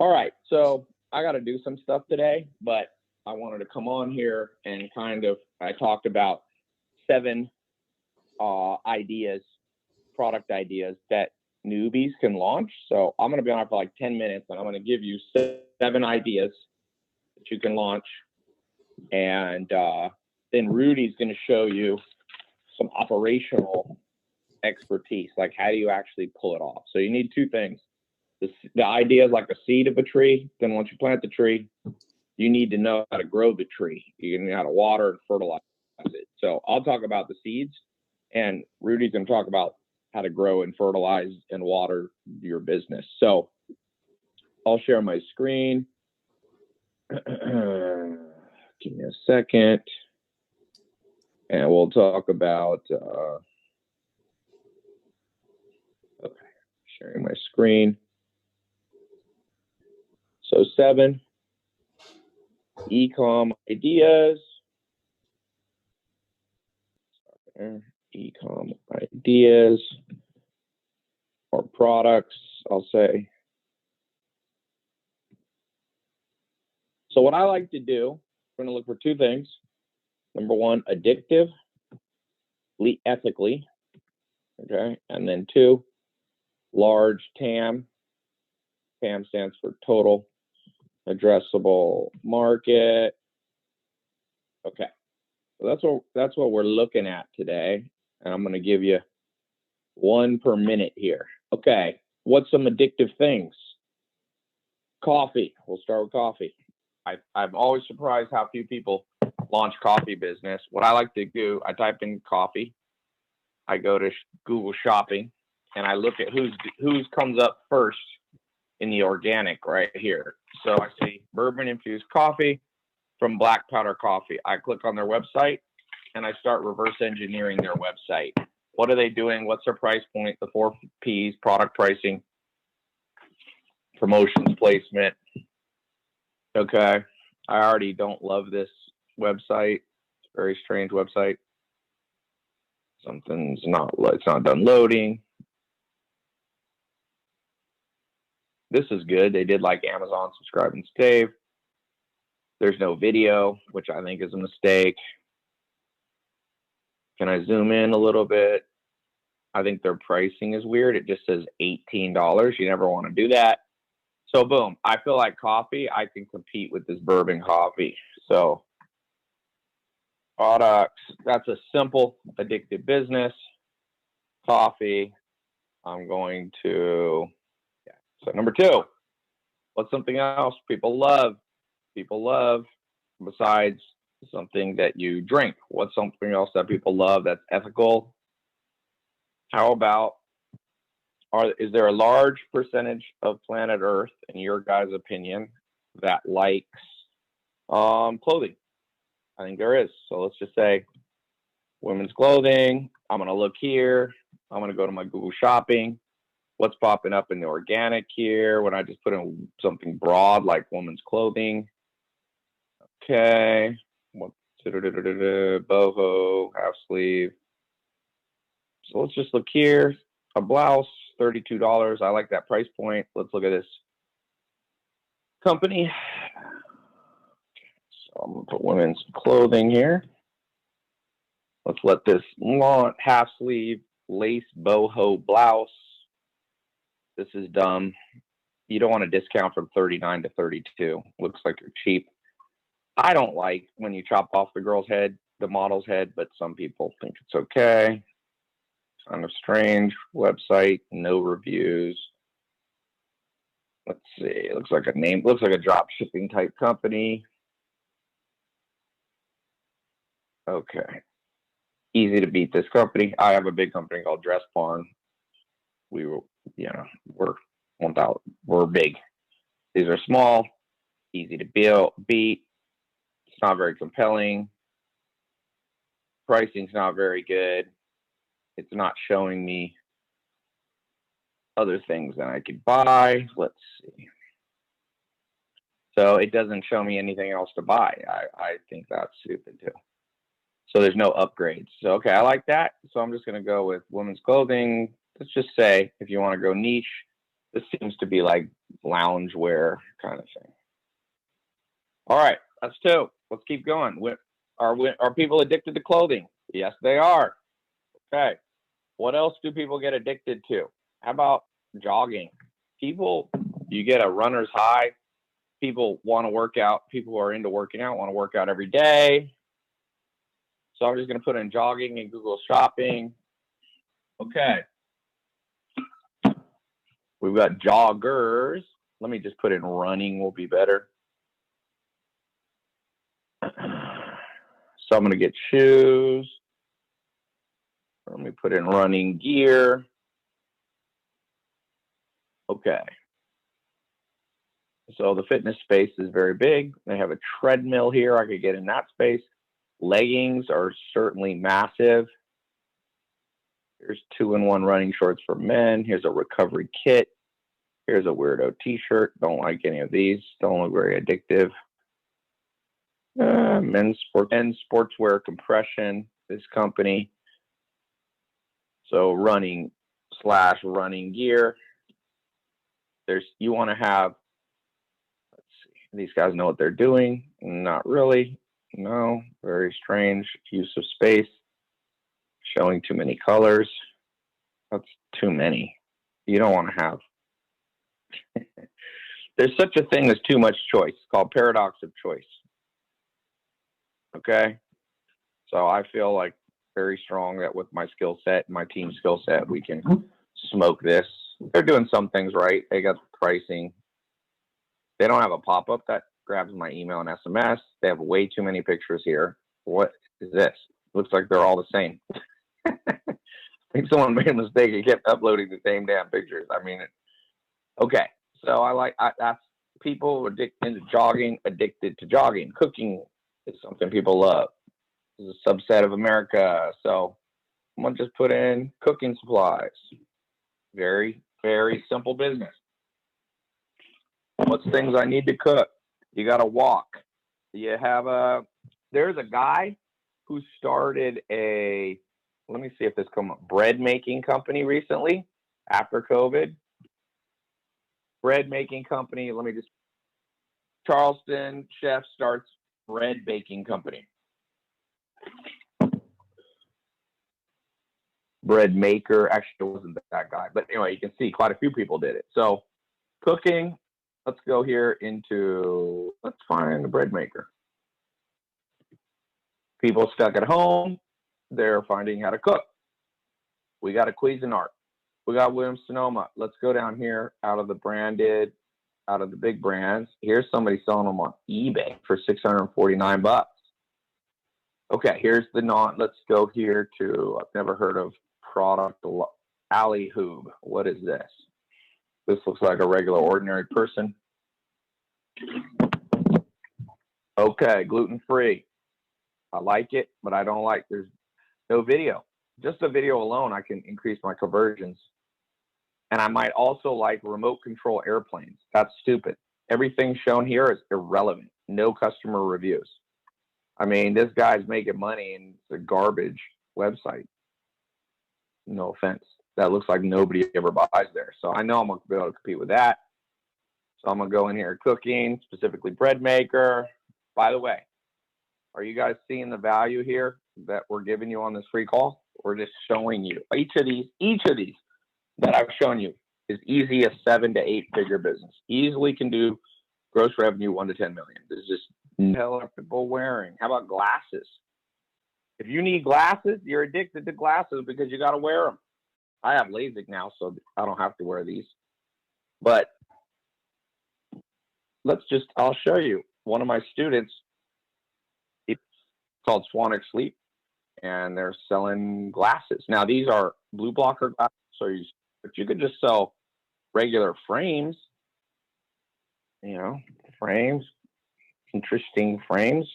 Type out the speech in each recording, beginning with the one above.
All right, so I got to do some stuff today, but I wanted to come on here and I talked about 7 ideas, product ideas that newbies can launch. So I'm going to be on for like 10 minutes and I'm going to give you 7 ideas that you can launch. And then Rudy's going to show you some operational expertise, like how do you actually pull it off. So you need 2 things. The idea is like a seed of a tree. Then once you plant the tree, you need to know how to grow the tree. You know how to water and fertilize it. So I'll talk about the seeds, and Rudy's going to talk about how to grow and fertilize and water your business. So I'll share my screen. Give me a second. And we'll talk about, okay, sharing my screen. So 7 e-com ideas. E-com ideas or products, I'll say. So what I like to do, we're going to look for 2 things. Number 1, addictive, ethically, okay? And then 2, large TAM. TAM stands for total addressable market. Okay, so that's what we're looking at today, and I'm going to give you 1 per minute here. Okay, what's some addictive things? Coffee. We'll start with coffee. I'm always surprised how few people launch coffee business. What I like to do, I type in coffee, I go to Google Shopping, and I look at who's comes up first in the organic right here. So I see bourbon infused coffee from Black Powder Coffee. I click on their website and I start reverse engineering their website. What are they doing? What's their price point? The 4 P's: product pricing, promotions, placement. Okay. I already don't love this website. It's a very strange website. It's not done loading. This is good. They did like Amazon, subscribe and save. There's no video, which I think is a mistake. Can I zoom in a little bit? I think their pricing is weird. It just says $18. You never want to do that. So boom, I feel like coffee, I can compete with this bourbon coffee. So products, that's a simple addictive business. Coffee, I'm going to, yeah. So number 2, what's something else people love? People love, besides something that you drink, what's something else that people love that's ethical? How about, is there a large percentage of planet Earth, in your guys' opinion, that likes clothing? I think there is. So let's just say women's clothing. I'm going to look here. I'm going to go to my Google Shopping. What's popping up in the organic here when I just put in something broad like women's clothing? Okay. Boho, half sleeve. So let's just look here. A blouse, $32. I like that price point. Let's look at this company. So I'm going to put women's clothing here. Let's let this long half sleeve lace boho blouse. This is dumb. You don't want to discount from 39 to 32. Looks like you're cheap. I don't like when you chop off the girl's head, the model's head, but some people think it's okay. Kind of strange website, no reviews. Let's see. It looks like a name, looks like a drop shipping type company. Okay. Easy to beat this company. I have a big company called Dress Barn. We're big. These are small, easy to beat. It's not very compelling. Pricing's not very good. It's not showing me other things that I could buy. Let's see. So it doesn't show me anything else to buy. I think that's stupid too. So there's no upgrades. So, okay, I like that. So I'm just going to go with women's clothing. Let's just say if you want to go niche, This seems to be like loungewear kind of thing. All right, that's 2. Let's keep going. Are people addicted to clothing? Yes, they are. Okay. What else do people get addicted to? How about jogging? You get a runner's high. People want to work out. People who are into working out want to work out every day. So I'm just going to put in jogging and Google Shopping. Okay. We've got joggers. Let me just put in running will be better. So I'm going to get shoes. Let me put in running gear. Okay. So the fitness space is very big. They have a treadmill here. I could get in that space. Leggings are certainly massive. Here's 2-in-1 running shorts for men. Here's a recovery kit. Here's a weirdo t-shirt. Don't like any of these. Don't look very addictive. Men's sportswear compression, this company. So running / gear. You want to have, let's see, these guys know what they're doing. Not really. No, very strange use of space. Showing too many colors. That's too many. You don't want to have. There's such a thing as too much choice. It's called paradox of choice. Okay? So I feel like very strong that with my skill set, my team skill set, we can smoke this. They're doing some things right. They got pricing. They don't have a pop-up that grabs my email and SMS. They have way too many pictures here. What is this? Looks like they're all the same. I think someone made a mistake and kept uploading the same damn pictures. I mean, okay. So that's people addicted to jogging, addicted to jogging. Cooking is something people love. It's a subset of America. So I'm going to just put in cooking supplies. Very, very simple business. What's things I need to cook? You got to walk. There's a guy who started let me see if this come up, bread making company recently after COVID. Bread making company. Charleston chef starts bread baking company. Bread maker. Actually, it wasn't that guy. But anyway, you can see quite a few people did it. So cooking, let's go here let's find the bread maker. People stuck at home, they're finding how to cook. We got a Cuisinart. We got Williams-Sonoma. Let's go down here out of the big brands. Here's somebody selling them on eBay for $649. Okay, here's let's go here to, I've never heard of product, Alleyhoob. What is this? This looks like a regular, ordinary person. Okay, gluten-free. I like it, but I don't like, there's no video. Just the video alone, I can increase my conversions. And I might also like remote control airplanes. That's stupid. Everything shown here is irrelevant. No customer reviews. I mean, this guy's making money and it's a garbage website. No offense. That looks like nobody ever buys there. So I know I'm going to be able to compete with that. So I'm going to go in here, cooking, specifically bread maker. By the way, are you guys seeing the value here that we're giving you on this free call? We're just showing you each of these that I've shown you is easy a 7 to 8 figure business. Easily can do gross revenue 1 to 10 million. There's just no people wearing. How about glasses? If you need glasses, you're addicted to glasses because you got to wear them. I have LASIK now, so I don't have to wear these. But I'll show you. One of my students, it's called Swanwick Sleep, and they're selling glasses. Now, these are blue blocker glasses, but you could just sell regular frames, frames, interesting frames.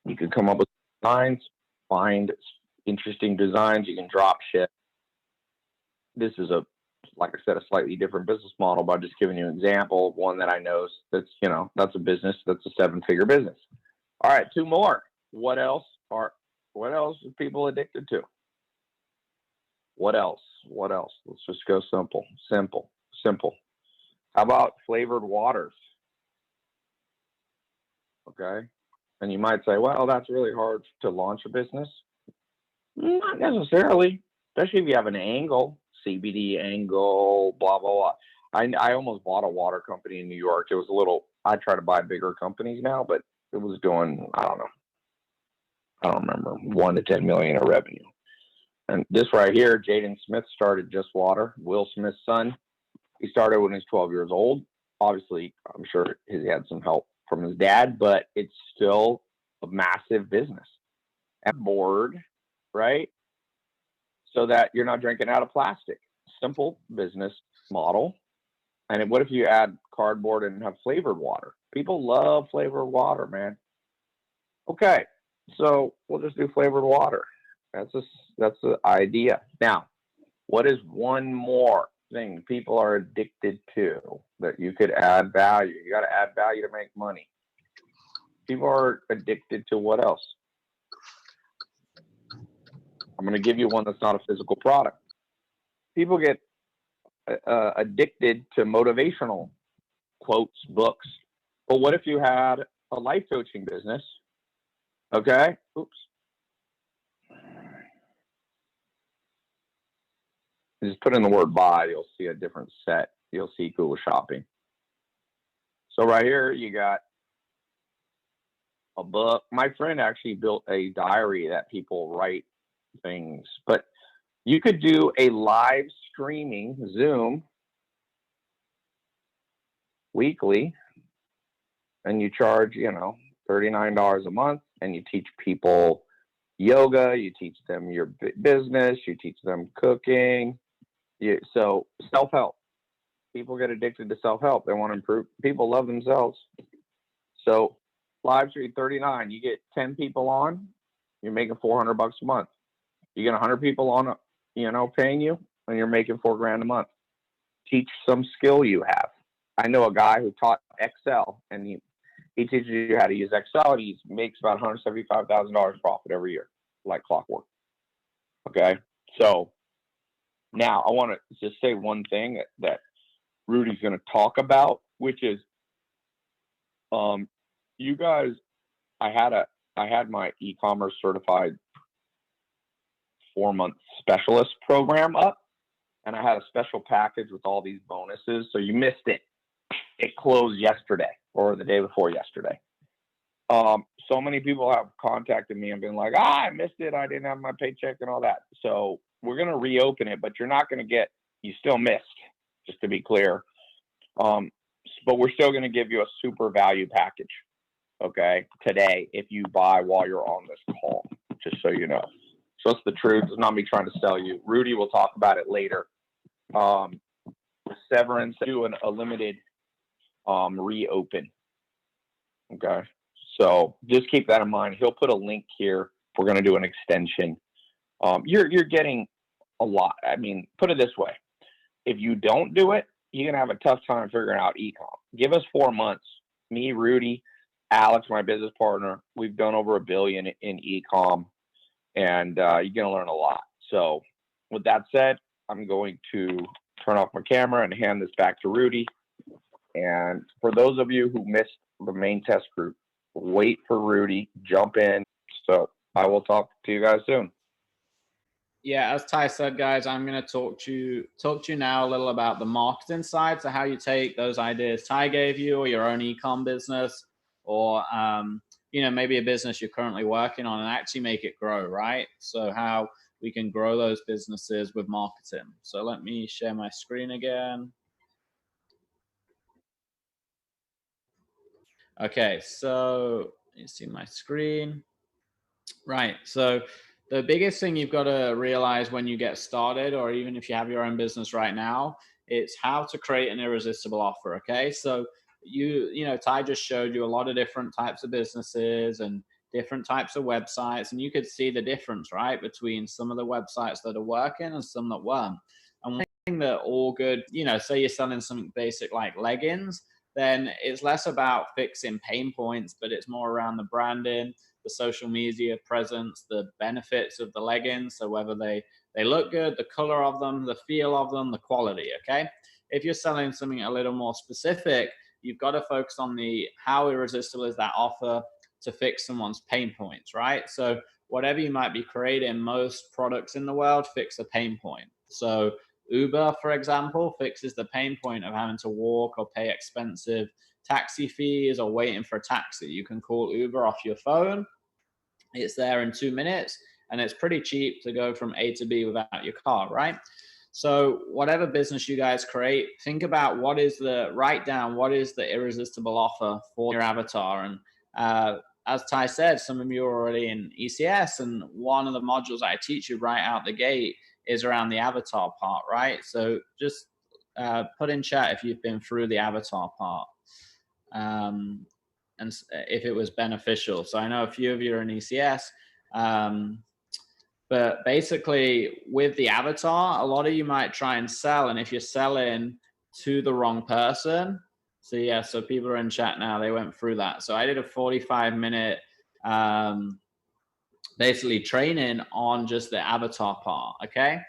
You could come up with designs, find interesting designs. You can drop ship. This is like I said, a slightly different business model, but I'm just giving you an example of one that I know that's a business, that's a 7-figure business. All right, 2 more. What else are people addicted to? What else? What else? Let's just go simple, simple, simple. How about flavored waters? Okay. And you might say, well, that's really hard to launch a business. Not necessarily, especially if you have an angle, CBD angle, blah, blah, blah. I almost bought a water company in New York. It was a little, I try to buy bigger companies now, but it was doing, I don't know, I don't remember, 1 to 10 million of revenue. And this right here, Jaden Smith started Just Water, Will Smith's son. He started when he was 12 years old. Obviously, I'm sure he had some help from his dad, but it's still a massive business. And board, right? So that you're not drinking out of plastic. Simple business model. And what if you add cardboard and have flavored water? People love flavored water, man. Okay, so we'll just do flavored water. That's the idea. Now, what is one more thing people are addicted to that you could add value? You got to add value to make money. People are addicted to what else? I'm going to give you one that's not a physical product. People get addicted to motivational quotes, books. But what if you had a life coaching business? Okay. Oops. Just put in the word buy, you'll see a different set. You'll see Google Shopping. So right here, you got a book. My friend actually built a diary that people write things, but you could do a live streaming Zoom weekly, and you charge, $39 a month, and you teach people yoga, you teach them your business, you teach them cooking. So self-help. People get addicted to self-help. They want to improve. People love themselves. So live stream $39, you get 10 people on, you're making $400 a month. You get 100 people on, paying you, and you're making $4,000 a month. Teach some skill you have. I know a guy who taught Excel, and he teaches you how to use Excel. He makes about $175,000 profit every year, like clockwork. Okay, so now I want to just say one thing that Rudy's going to talk about, which is, you guys, I had my e-commerce certified 4-month specialist program up, and I had a special package with all these bonuses. So you missed it. It closed yesterday or the day before yesterday. So many people have contacted me and been like, I missed it. I didn't have my paycheck and all that. So we're going to reopen it, but you're not going to get, you still missed, just to be clear. But we're still going to give you a super value package, okay, today if you buy while you're on this call, just so you know. So it's the truth. It's not me trying to sell you. Rudy will talk about it later. Severance, do a limited reopen. Okay. So just keep that in mind. He'll put a link here. We're going to do an extension. You're getting a lot. I mean, put it this way. If you don't do it, you're going to have a tough time figuring out e-com. Give us 4 months. Me, Rudy, Alex, my business partner, we've done over $1 billion in e-com, and you're going to learn a lot. So with that said, I'm going to turn off my camera and hand this back to Rudy. And for those of you who missed the main test group, wait for Rudy, jump in. So I will talk to you guys soon. Yeah, as Tai said, guys, I'm going to talk to you now a little about the marketing side. So how you take those ideas Tai gave you, or your own e-com business, or maybe a business you're currently working on, and actually make it grow, right? So how we can grow those businesses with marketing. So let me share my screen again. Okay, so you see my screen. Right. So the biggest thing you've got to realize when you get started, or even if you have your own business right now, it's how to create an irresistible offer. Okay. So Tai just showed you a lot of different types of businesses and different types of websites, and you could see the difference, right, between some of the websites that are working and some that weren't. And one thing that all good, say you're selling something basic like leggings, then it's less about fixing pain points, but it's more around the branding, the social media presence, the benefits of the leggings. So whether they They look good, the color of them, the feel of them, the quality, okay? If you're selling something a little more specific, you've got to focus on the how irresistible is that offer to fix someone's pain points, right? So whatever you might be creating, most products in the world fix a pain point. So Uber, for example, fixes the pain point of having to walk or pay expensive taxi fees or waiting for a taxi. You can call Uber off your phone. It's there in 2 minutes, and it's pretty cheap to go from A to B without your car, right? So whatever business you guys create, think about write down what is the irresistible offer for your avatar. And as Ty said, some of you are already in ECS, and one of the modules I teach you right out the gate is around the avatar part, right? So just put in chat if you've been through the avatar part, and if it was beneficial. So I know a few of you are in ECS, but basically with the avatar, a lot of you might try and sell, and if you're selling to the wrong person, so yeah, so people are in chat now, they went through that. So I did a 45-minute basically training on just the avatar part, okay?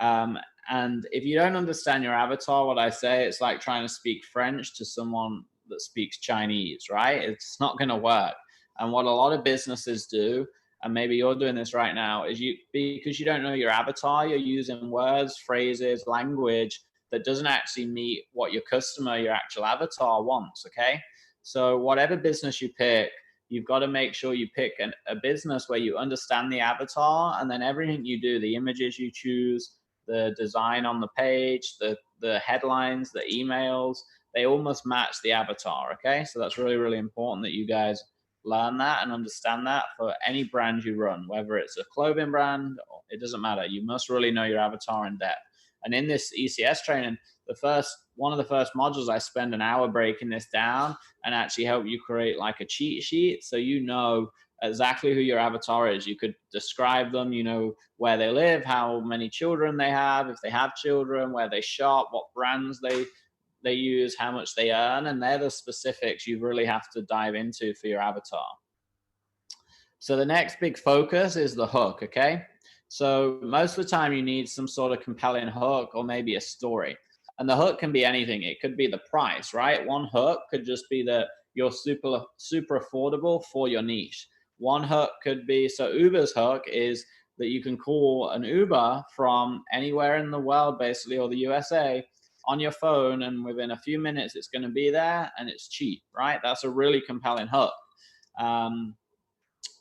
And if you don't understand your avatar, what I say, it's like trying to speak French to someone that speaks Chinese, right? It's not going to work. And what a lot of businesses do, and maybe you're doing this right now, is because you don't know your avatar, you're using words, phrases, language that doesn't actually meet what your customer, your actual avatar wants, okay? So whatever business you pick, you've got to make sure you pick a business where you understand the avatar, and then everything you do, the images you choose, the design on the page, the headlines, the emails, they all must match the avatar, okay? So that's really, really important that you guys learn that and understand that for any brand you run, whether it's a clothing brand, it doesn't matter. You must really know your avatar in depth. And in this ECS training, one of the first modules, I spend an hour breaking this down and actually help you create like a cheat sheet, so you know exactly who your avatar is. You could describe them, you know, where they live, how many children they have, if they have children, where they shop, what brands they use, how much they earn, and they're the specifics you really have to dive into for your avatar. So the next big focus is the hook, okay? So most of the time you need some sort of compelling hook or maybe a story. And the hook can be anything. It could be the price, right? One hook could just be that you're super affordable for your niche. One hook could be, so Uber's hook is that you can call an Uber from anywhere in the world, basically, or the USA, on your phone, and within a few minutes it's going to be there and it's cheap, right? That's a really compelling hook.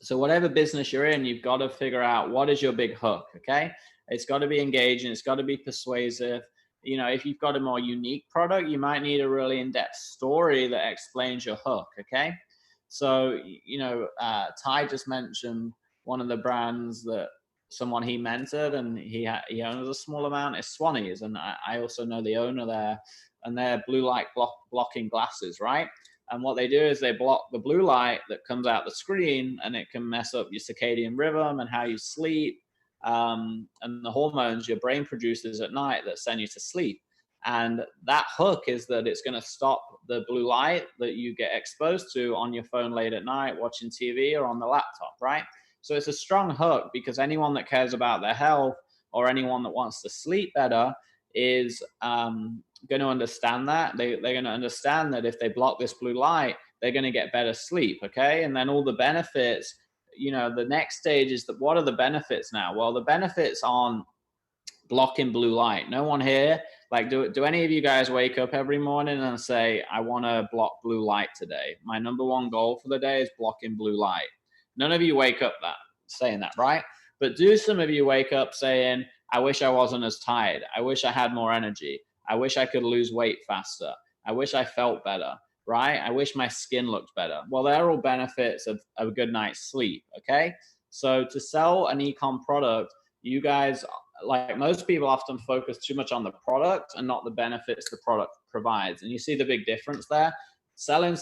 So whatever business you're in, you've got to figure out what is your big hook, okay? It's got to be engaging, it's got to be persuasive. You know, if you've got a more unique product, you might need a really in-depth story that explains your hook, okay? So, you know, Ty just mentioned one of the brands that someone he mentored, and he owns a small amount, is Swannies, and I also know the owner there, and they're blue light blocking glasses, right? And what they do is they block the blue light that comes out the screen, and it can mess up your circadian rhythm and how you sleep, and the hormones your brain produces at night that send you to sleep. And that hook is that it's going to stop the blue light that you get exposed to on your phone late at night, watching TV or on the laptop, right? So it's a strong hook, because anyone that cares about their health or anyone that wants to sleep better is going to understand that. They're going to understand that if they block this blue light, they're going to get better sleep, okay? And then all the benefits, you know, the next stage is that what are the benefits now? Well, the benefits on blocking blue light. No one here, like, do any of you guys wake up every morning and say, I want to block blue light today? My number one goal for the day is blocking blue light. None of you wake up saying that, right? But do some of you wake up saying, I wish I wasn't as tired. I wish I had more energy. I wish I could lose weight faster. I wish I felt better, right? I wish my skin looked better. Well, they're all benefits of a good night's sleep, okay? So to sell an e-com product, you guys, like most people, often focus too much on the product and not the benefits the product provides. And you see the big difference there. Telling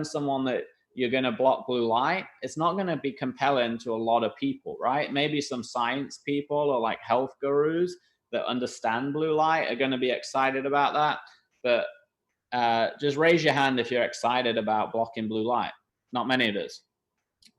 someone that you're going to block blue light, it's not going to be compelling to a lot of people, right? Maybe some science people or like health gurus that understand blue light are going to be excited about that. But just raise your hand if you're excited about blocking blue light. Not many of us.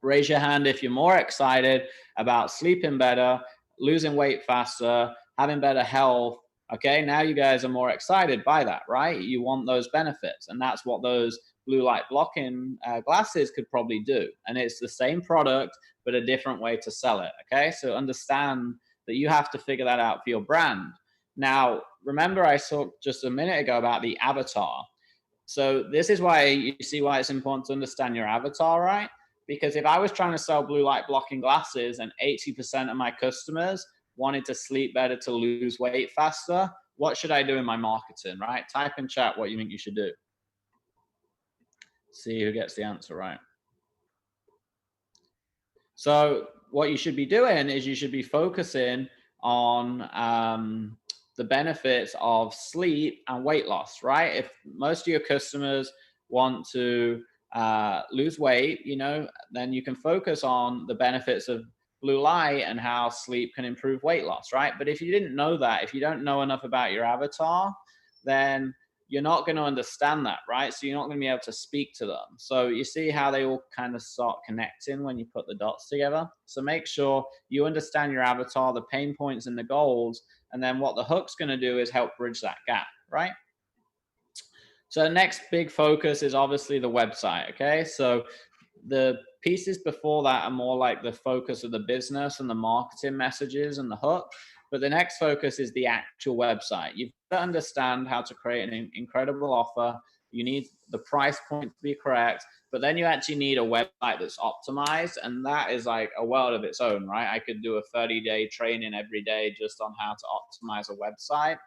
Raise your hand if you're more excited about sleeping better losing weight faster, having better health. Okay, now you guys are more excited by that, right? You want those benefits, and that's what those blue light blocking glasses could probably do. And it's the same product, but a different way to sell it. Okay, so understand that you have to figure that out for your brand. Now, remember I talked just a minute ago about the avatar. So this is why you see why it's important to understand your avatar, right? Because if I was trying to sell blue light blocking glasses and 80% of my customers wanted to sleep better, to lose weight faster, what should I do in my marketing, right? Type in chat what you think you should do. See who gets the answer right. So what you should be doing is you should be focusing on the benefits of sleep and weight loss, right? If most of your customers want to lose weight, you know, then you can focus on the benefits of blue light and how sleep can improve weight loss, right? But if you didn't know that, if you don't know enough about your avatar, then you're not going to understand that, right? So you're not going to be able to speak to them. So you see how they all kind of start connecting when you put the dots together. So make sure you understand your avatar, the pain points and the goals, and then what the hook's going to do is help bridge that gap, right? So the next big focus is obviously the website, okay? So the pieces before that are more like the focus of the business and the marketing messages and the hook. But the next focus is the actual website. You've got to understand how to create an incredible offer. You need the price point to be correct, but then you actually need a website that's optimized. And that is like a world of its own, right? I could do a 30-day training every day just on how to optimize a website.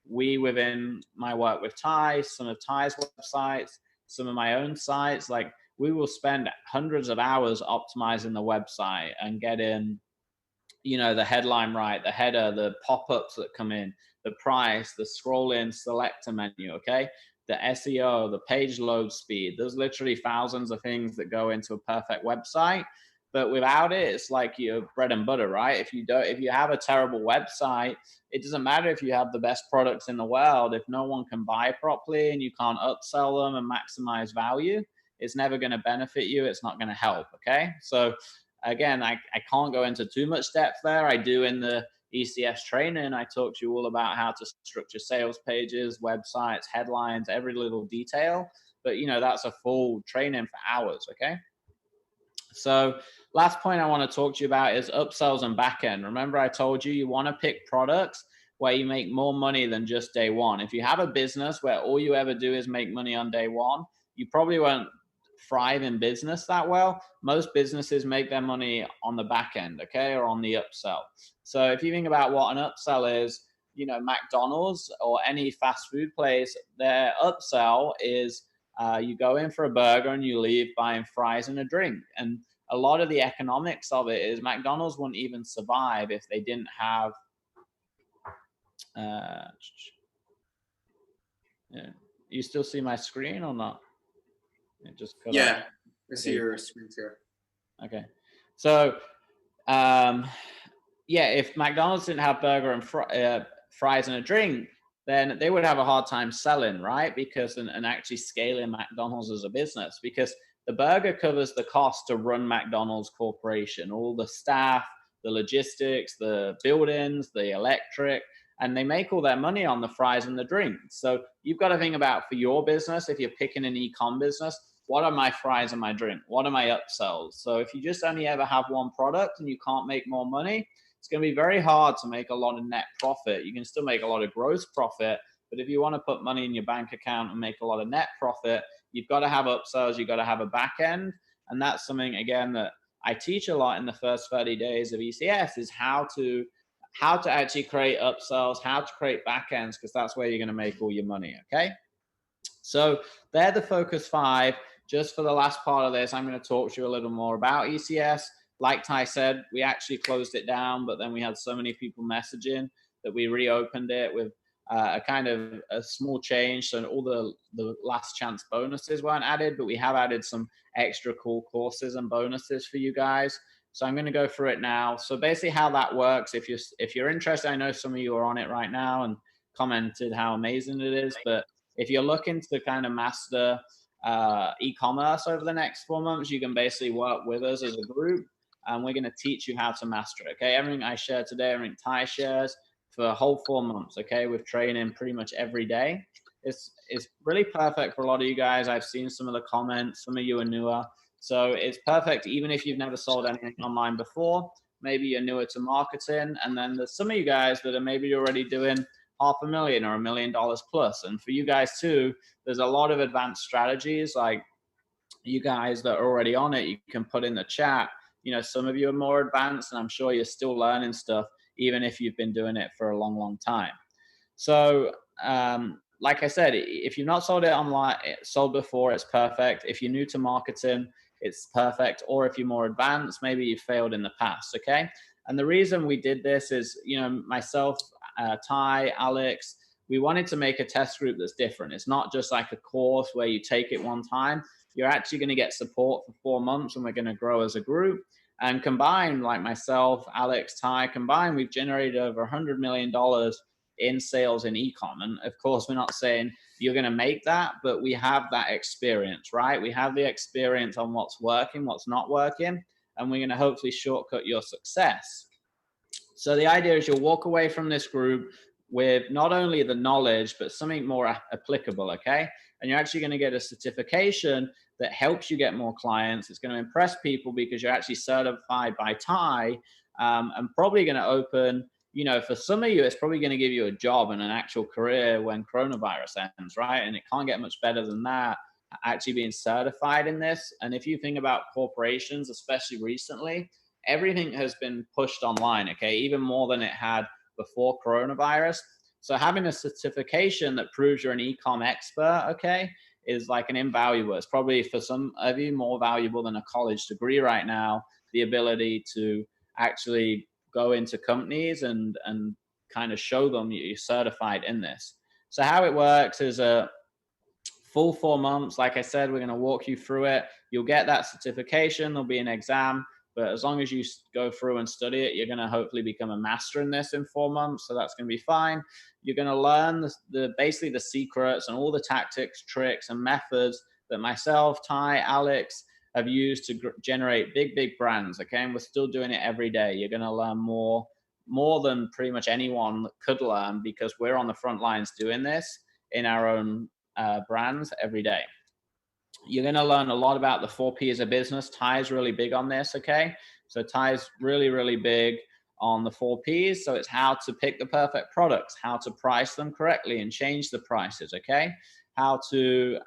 We, within my work with Tai, some of Tai's websites, some of my own sites, like we will spend hundreds of hours optimizing the website and getting, you know, the headline right, the header, the pop-ups that come in, the price, the scroll in selector menu, okay? The SEO, the page load speed. There's literally thousands of things that go into a perfect website. But without it, it's like your bread and butter, right? If you have a terrible website, it doesn't matter if you have the best products in the world. If no one can buy properly and you can't upsell them and maximize value, it's never going to benefit you. It's not going to help. Okay. So again, I can't go into too much depth there. I do in the ECS training. I talk to you all about how to structure sales pages, websites, headlines, every little detail. But, you know, that's a full training for hours. Okay. So last point I want to talk to you about is upsells and backend. Remember, I told you want to pick products where you make more money than just day one. If you have a business where all you ever do is make money on day one, you probably won't thrive in business that well. Most businesses make their money on the back end, okay, or on the upsell. So if you think about what an upsell is, you know, McDonald's or any fast food place, their upsell is you go in for a burger and you leave buying fries and a drink. And a lot of the economics of it is McDonald's wouldn't even survive if they didn't have yeah. You still see my screen or not? It just cut off. I see your screen here. Okay. So yeah, if McDonald's didn't have burger and fries and a drink, then they would have a hard time selling, right? Because and actually scaling McDonald's as a business, because the burger covers the cost to run McDonald's corporation, all the staff, the logistics, the buildings, the electric, and they make all their money on the fries and the drinks. So you've got to think about, for your business, if you're picking an e-com business, what are my fries and my drink? What are my upsells? So if you just only ever have one product and you can't make more money, it's going to be very hard to make a lot of net profit. You can still make a lot of gross profit, but if you want to put money in your bank account and make a lot of net profit, you've got to have upsells, you've got to have a back end. And that's something, again, that I teach a lot in the first 30 days of ECS, is how to actually create upsells, how to create back ends, because that's where you're going to make all your money, okay? So they're the focus 5. Just for the last part of this, I'm going to talk to you a little more about ECS. Like Tai said, we actually closed it down, but then we had so many people messaging that we reopened it with a kind of a small change. So all the last chance bonuses weren't added, but we have added some extra cool courses and bonuses for you guys. So I'm going to go through it now. So basically how that works, if you're interested, I know some of you are on it right now and commented how amazing it is, but if you're looking to kind of master e-commerce over the next 4 months, you can basically work with us as a group. and we're going to teach you how to master it. Okay, everything I share today, everything Tai shares for a whole 4 months. Okay, with training pretty much every day. It's really perfect for a lot of you guys. I've seen some of the comments. Some of you are newer, so it's perfect even if you've never sold anything online before. Maybe you're newer to marketing, and then there's some of you guys that are maybe already doing $500,000 or $1 million plus. And for you guys too, there's a lot of advanced strategies. Like you guys that are already on it, you can put in the chat. You know, some of you are more advanced, and I'm sure you're still learning stuff, even if you've been doing it for a long, long time. So, like I said, if you've not sold it online, sold before, it's perfect. If you're new to marketing, it's perfect. Or if you're more advanced, maybe you failed in the past. Okay. And the reason we did this is, you know, myself, Tai, Alex, we wanted to make a test group that's different. It's not just like a course where you take it one time. You're actually going to get support for 4 months, and we're going to grow as a group. And combined, like myself, Alex, Tai, combined, we've generated over $100 million in sales in e-com. And of course, we're not saying you're going to make that, but we have that experience, right? We have the experience on what's working, what's not working, and we're going to hopefully shortcut your success. So the idea is you'll walk away from this group with not only the knowledge, but something more applicable, okay? And you're actually going to get a certification that helps you get more clients. It's going to impress people because you're actually certified by Tai, and probably going to open, you know, for some of you, it's probably going to give you a job and an actual career when coronavirus ends, right? And it can't get much better than that, actually being certified in this. And if you think about corporations, especially recently, everything has been pushed online, okay? Even more than it had before coronavirus. So having a certification that proves you're an e-com expert, okay, is like an invaluable. It's probably for some of you more valuable than a college degree right now, the ability to actually go into companies and kind of show them you're certified in this. So how it works is a full 4 months. Like I said, we're going to walk you through it. You'll get that certification. There'll be an exam, but as long as you go through and study it, you're going to hopefully become a master in this in 4 months. So that's going to be fine. You're going to learn basically the secrets and all the tactics, tricks, and methods that myself, Tai, Alex have used to generate big brands. Okay, and we're still doing it every day. You're going to learn more than pretty much anyone could learn because we're on the front lines doing this in our own brands every day. You're going to learn a lot about the 4 P's of business. Tai's really big on this, okay? So Tai's really big on the 4 P's. So it's how to pick the perfect products, how to price them correctly and change the prices, okay? How to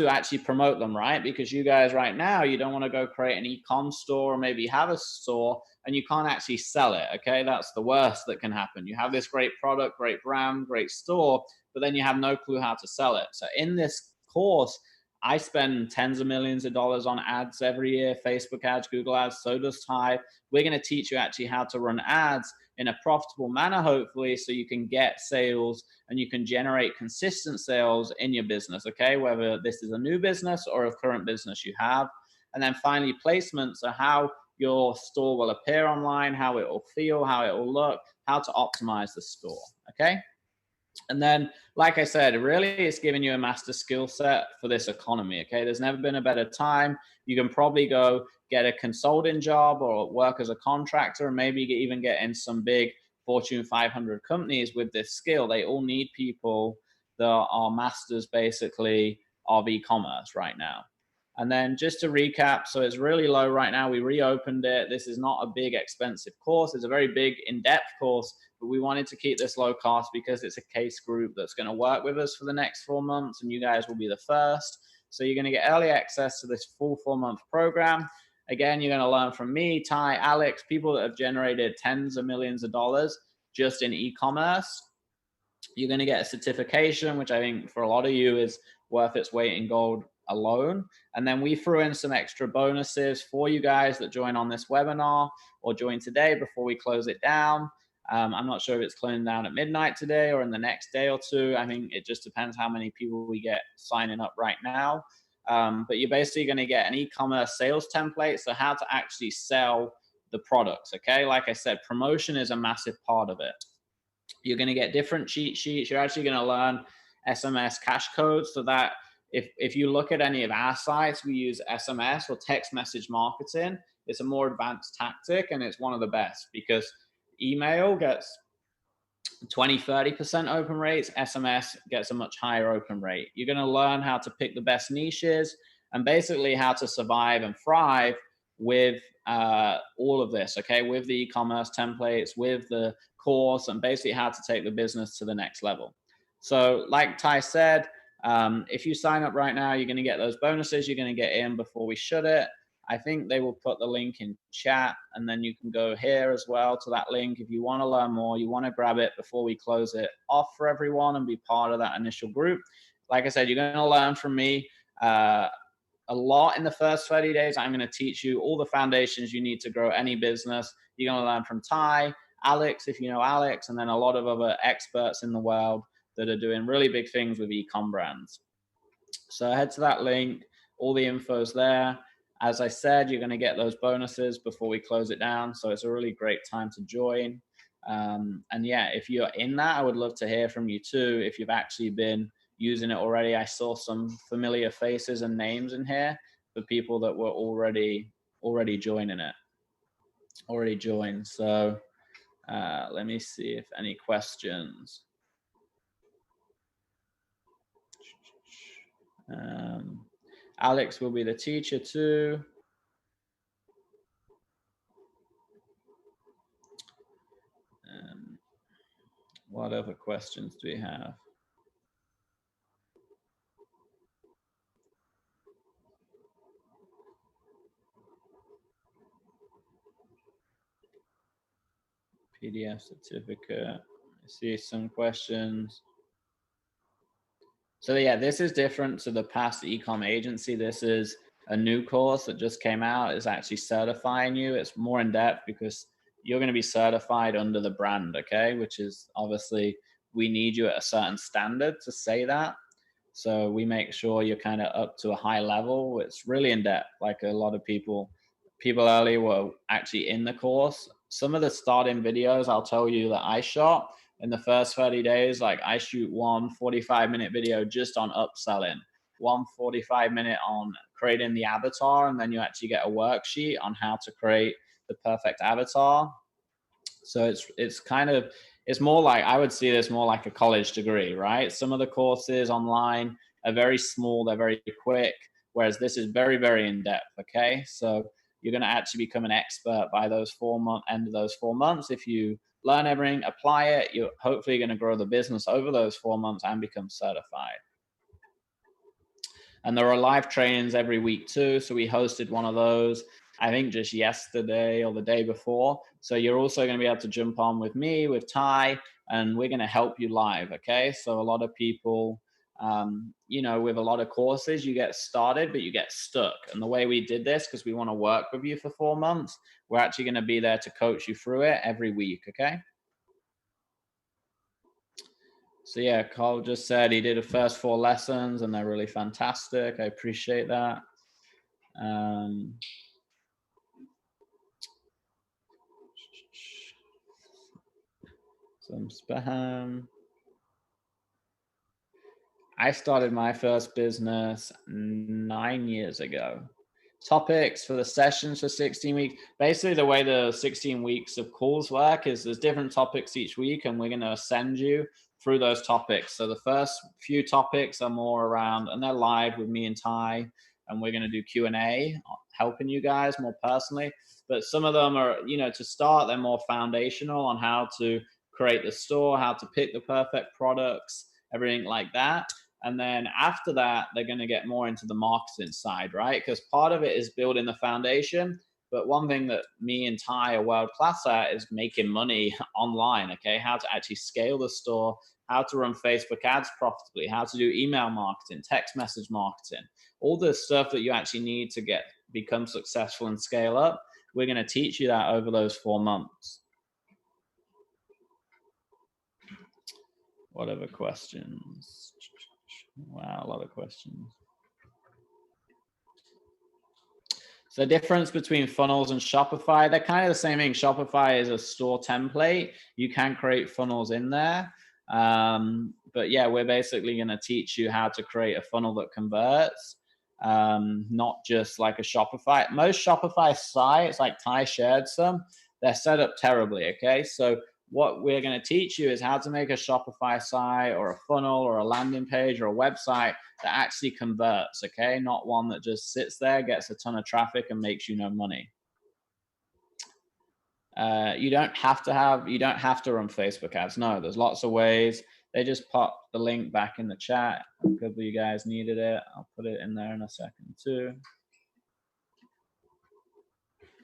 actually promote them, right? Because you guys right now, you don't want to go create an e-com store or maybe have a store and you can't actually sell it, okay? That's the worst that can happen. You have this great product, great brand, great store, but then you have no clue how to sell it. So in this course, I spend tens of millions of dollars on ads every year, Facebook ads, Google ads, so does Tai. We're going to teach you actually how to run ads in a profitable manner, hopefully, so you can get sales and you can generate consistent sales in your business, okay? Whether this is a new business or a current business you have. And then finally, placements are how your store will appear online, how it will feel, how it will look, how to optimize the store, okay? And then, like I said, really it's giving you a master skill set for this economy, okay? There's never been a better time. You can probably go get a consulting job or work as a contractor and maybe even get in some big Fortune 500 companies with this skill. They all need people that are masters, basically, of e-commerce right now. And then just to recap, so it's really low right now. We reopened it. This is not a big expensive course. It's a very big in-depth course, but we wanted to keep this low cost because it's a case group that's going to work with us for the next 4 months, and you guys will be the first. So you're going to get early access to this full 4-month program. Again, you're going to learn from me, Tai, Alex, people that have generated tens of millions of dollars just in e-commerce. You're going to get a certification, which I think for a lot of you is worth its weight in gold alone. And then we threw in some extra bonuses for you guys that join on this webinar or join today before we close it down. I'm not sure if it's closing down at midnight today or in the next day or two. I think it just depends how many people we get signing up right now. But you're basically going to get an e-commerce sales template. So how to actually sell the products. Okay. Like I said, promotion is a massive part of it. You're going to get different cheat sheets. You're actually going to learn SMS cash codes so that if you look at any of our sites, we use SMS or text message marketing. it's a more advanced tactic, and it's one of the best because email gets 20-30% open rates. SMS gets a much higher open rate. You're going to learn how to pick the best niches and basically how to survive and thrive with all of this, okay, with the e-commerce templates, with the course, and basically how to take the business to the next level. So like Tai said, if you sign up right now, you're going to get those bonuses. You're going to get in before we shut it. I think they will put the link in chat, and then you can go here as well to that link. If you want to learn more, you want to grab it before we close it off for everyone and be part of that initial group. Like I said, you're going to learn from me a lot in the first 30 days. I'm going to teach you all the foundations you need to grow any business. You're going to learn from Tai, Alex, if you know Alex, and then a lot of other experts in the world that are doing really big things with e-com brands. So head to that link. All the info's there. As I said, you're going to get those bonuses before we close it down. So it's a really great time to join. And yeah, if you're in that, I would love to hear from you too. If you've actually been using it already, I saw some familiar faces and names in here for people that were already joining it, already joined. So let me see if any questions. Alex will be the teacher too. What other questions do we have? PDF certificate. I see some questions. So yeah, this is different to the past ecom agency. This is a new course that just came out. It's actually certifying you. It's more in depth because you're going to be certified under the brand, okay? Which is obviously, we need you at a certain standard to say that. So we make sure you're kind of up to a high level. It's really in depth. Like a lot of people earlier were actually in the course. Some of the starting videos, I'll tell you, that I shot in the first 30 days, like I shoot one 45-minute video just on upselling, one 45-minute on creating the avatar, and then you actually get a worksheet on how to create the perfect avatar. So it's kind of, it's more like, I would see this more like a college degree, right? Some of the courses online are very small, they're very quick, whereas this is very, very in-depth, okay? So you're going to actually become an expert by those end of those 4 months. If you learn everything, apply it, you're hopefully going to grow the business over those 4 months and become certified. And there are live trainings every week too. So we hosted one of those, I think just yesterday or the day before. So you're also going to be able to jump on with me, with Tai, and we're going to help you live. Okay. So a lot of people, you know, with a lot of courses, you get started, but you get stuck. And the way we did this, because we want to work with you for 4 months, we're actually going to be there to coach you through it every week. Okay. So yeah, Carl just said he did the first 4 lessons and they're really fantastic. I appreciate that. Some spam. I started my first business 9 years ago. Topics for the sessions for 16 weeks. Basically, the way the 16 weeks of calls work is there's different topics each week, and we're going to send you through those topics. So the first few topics are more around, and they're live with me and Tai, and we're going to do Q&A, helping you guys more personally. But some of them are, you know, to start, they're more foundational on how to create the store, how to pick the perfect products, everything like that. And then after that, they're going to get more into the marketing side, right? Because part of it is building the foundation. But one thing that me and Tai are world class at is making money online, okay? How to actually scale the store, how to run Facebook ads profitably, how to do email marketing, text message marketing, all the stuff that you actually need to become successful and scale up. We're going to teach you that over those 4 months. What other questions? Wow, a lot of questions. So the difference between funnels and Shopify, they're kind of the same thing. Shopify is a store template. You can create funnels in there. But yeah, we're basically going to teach you how to create a funnel that converts. not just like a Shopify. Most Shopify sites, like Tai shared some, they're set up terribly, okay? So what we're going to teach you is how to make a Shopify site or a funnel or a landing page or a website that actually converts, okay? Not one that just sits there, gets a ton of traffic and makes you no money. You don't have to run Facebook ads. No, there's lots of ways. They just popped the link back in the chat. A couple of you guys needed it. I'll put it in there in a second too.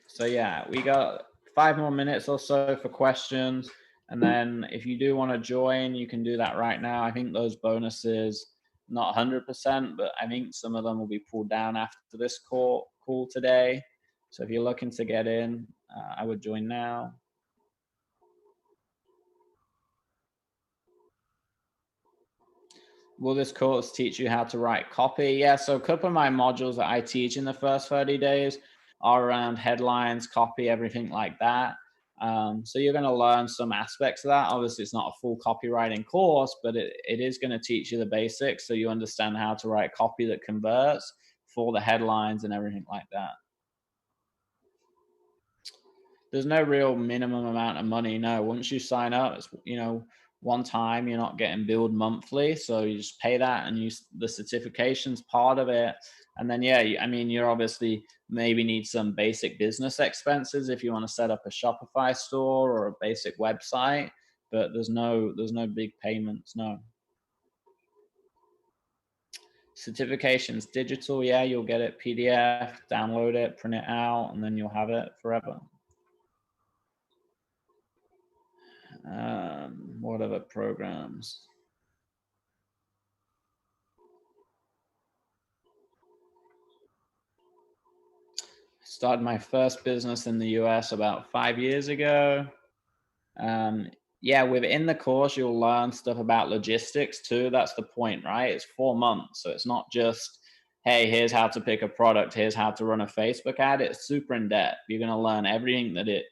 So yeah, we got 5 more minutes or so for questions. And then if you do want to join, you can do that right now. I think those bonuses, not 100%, but I think some of them will be pulled down after this call today. So if you're looking to get in, I would join now. Will this course teach you how to write copy? Yeah, so a couple of my modules that I teach in the first 30 days are around headlines, copy, everything like that. So you're going to learn some aspects of that. Obviously, it's not a full copywriting course, but it is going to teach you the basics so you understand how to write copy that converts for the headlines and everything like that. There's no real minimum amount of money. No, once you sign up, it's, one time, you're not getting billed monthly. So you just pay that and the certification's part of it. And then, yeah, you're obviously maybe need some basic business expenses if you want to set up a Shopify store or a basic website, but there's no big payments. No. Certifications digital. Yeah, you'll get it PDF, download it, print it out, and then you'll have it forever. What other programs? Started my first business in the US about 5 years ago. Yeah, within the course, you'll learn stuff about logistics too. That's the point, right? It's 4 months. So it's not just, hey, here's how to pick a product, here's how to run a Facebook ad. It's super in depth. You're going to learn everything that it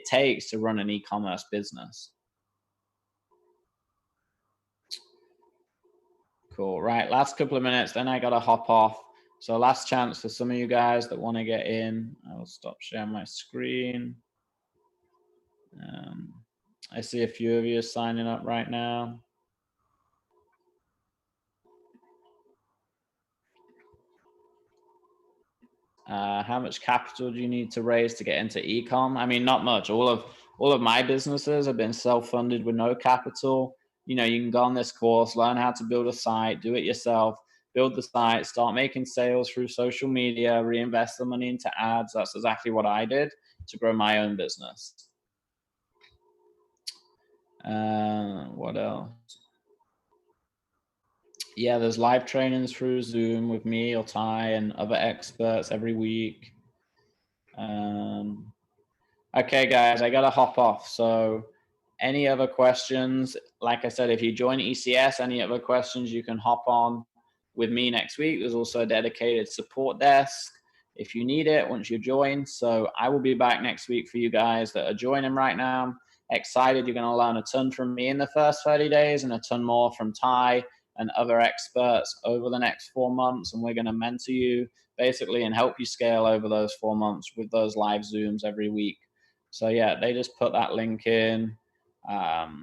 takes to run an e-commerce business. Cool. Right. Last couple of minutes, then I got to hop off. So last chance for some of you guys that want to get in. I will stop sharing my screen. I see a few of you signing up right now. How much capital do you need to raise to get into e-com? I mean, not much. All of my businesses have been self-funded with no capital. You can go on this course, learn how to build a site, do it yourself, build the site, start making sales through social media, reinvest the money into ads. That's exactly what I did to grow my own business. What else? Yeah, there's live trainings through Zoom with me or Tai and other experts every week. Okay, guys, I got to hop off. So any other questions? Like I said, if you join ECS, any other questions, you can hop on with me next week. There's also a dedicated support desk if you need it once you join. So I will be back next week for you guys that are joining right now. Excited. You're going to learn a ton from me in the first 30 days and a ton more from Tai and other experts over the next 4 months. And we're going to mentor you basically and help you scale over those 4 months with those live Zooms every week. So yeah, they just put that link in. The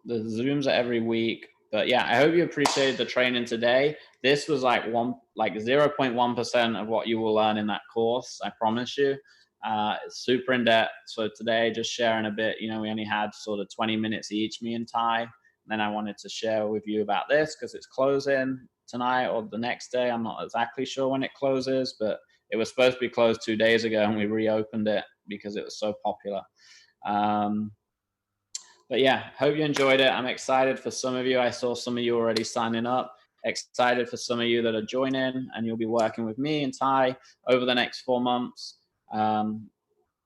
Zooms are every week. But yeah, I hope you appreciated the training today. This was like 0.1% of what you will learn in that course. I promise you. It's super in depth. So today, just sharing a bit, we only had sort of 20 minutes each, me and Tai. And then I wanted to share with you about this because it's closing tonight or the next day. I'm not exactly sure when it closes, but it was supposed to be closed 2 days ago and we reopened it because it was so popular. But yeah, hope you enjoyed it. I'm excited for some of you. I saw some of you already signing up. Excited for some of you that are joining, and you'll be working with me and Tai over the next 4 months.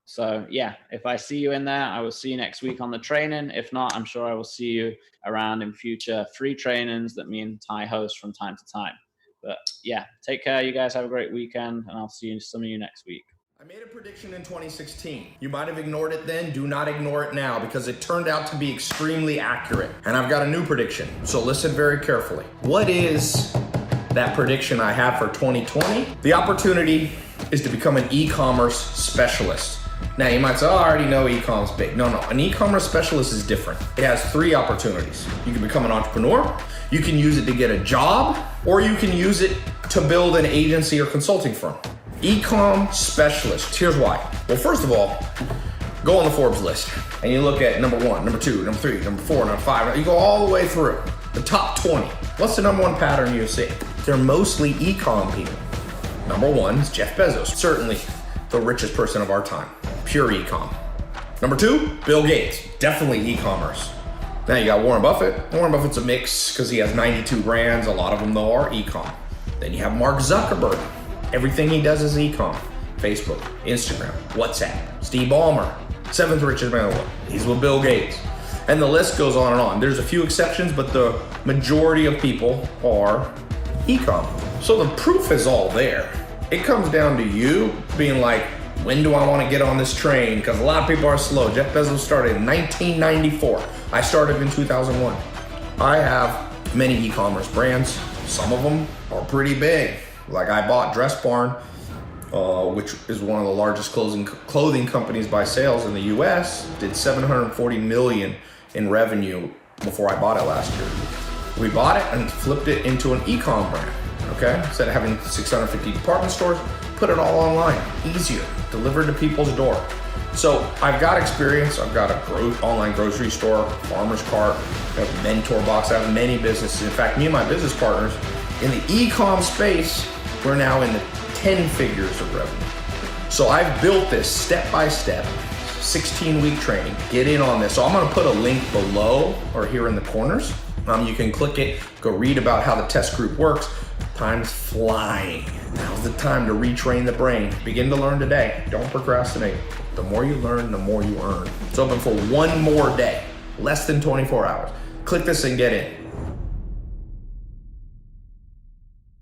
So yeah, if I see you in there, I will see you next week on the training. If not, I'm sure I will see you around in future free trainings that me and Tai host from time to time. But yeah, take care. You guys have a great weekend, and I'll see some of you next week. I made a prediction in 2016. You might have ignored it then, do not ignore it now because it turned out to be extremely accurate. And I've got a new prediction, so listen very carefully. What is that prediction I have for 2020. The opportunity is to become an e-commerce specialist. Now you might say, oh, I already know e-com's big. No, an e-commerce specialist is different. It has 3 opportunities. You can become an entrepreneur, you can use it to get a job, or you can use it to build an agency or consulting firm. E-com specialist, here's why. Well, first of all, go on the Forbes list and you look at number 1, number 2, number 3, number 4, number 5, you go all the way through the top 20. What's the number 1 pattern you see? They're mostly e-com people. Number 1 is Jeff Bezos, certainly the richest person of our time, pure e-com. Number 2, Bill Gates, definitely e-commerce. Now you got Warren Buffett. Warren Buffett's a mix because he has 92 brands, a lot of them though are e-com. Then you have Mark Zuckerberg. Everything he does is e-com. Facebook, Instagram, WhatsApp. Steve Ballmer, 7th richest man in the world. He's with Bill Gates. And the list goes on and on. There's a few exceptions, but the majority of people are e-com. So the proof is all there. It comes down to you being like, when do I want to get on this train? Because a lot of people are slow. Jeff Bezos started in 1994. I started in 2001. I have many e-commerce brands. Some of them are pretty big. Like I bought Dress Barn, which is one of the largest clothing companies by sales in the US, did $740 million in revenue before I bought it last year. We bought it and flipped it into an e-com brand, okay? Instead of having 650 department stores, put it all online, easier, delivered to people's door. So I've got experience. I've got a online grocery store, farmer's cart, I have a mentor box. I have many businesses. In fact, me and my business partners in the e-com space, we're now in the 10 figures of revenue. So I've built this step by step, 16-week training. Get in on this. So I'm gonna put a link below or here in the corners. You can click it, go read about how the test group works. Time's flying. Now's the time to retrain the brain. Begin to learn today. Don't procrastinate. The more you learn, the more you earn. It's open for 1 more day, less than 24 hours. Click this and get in.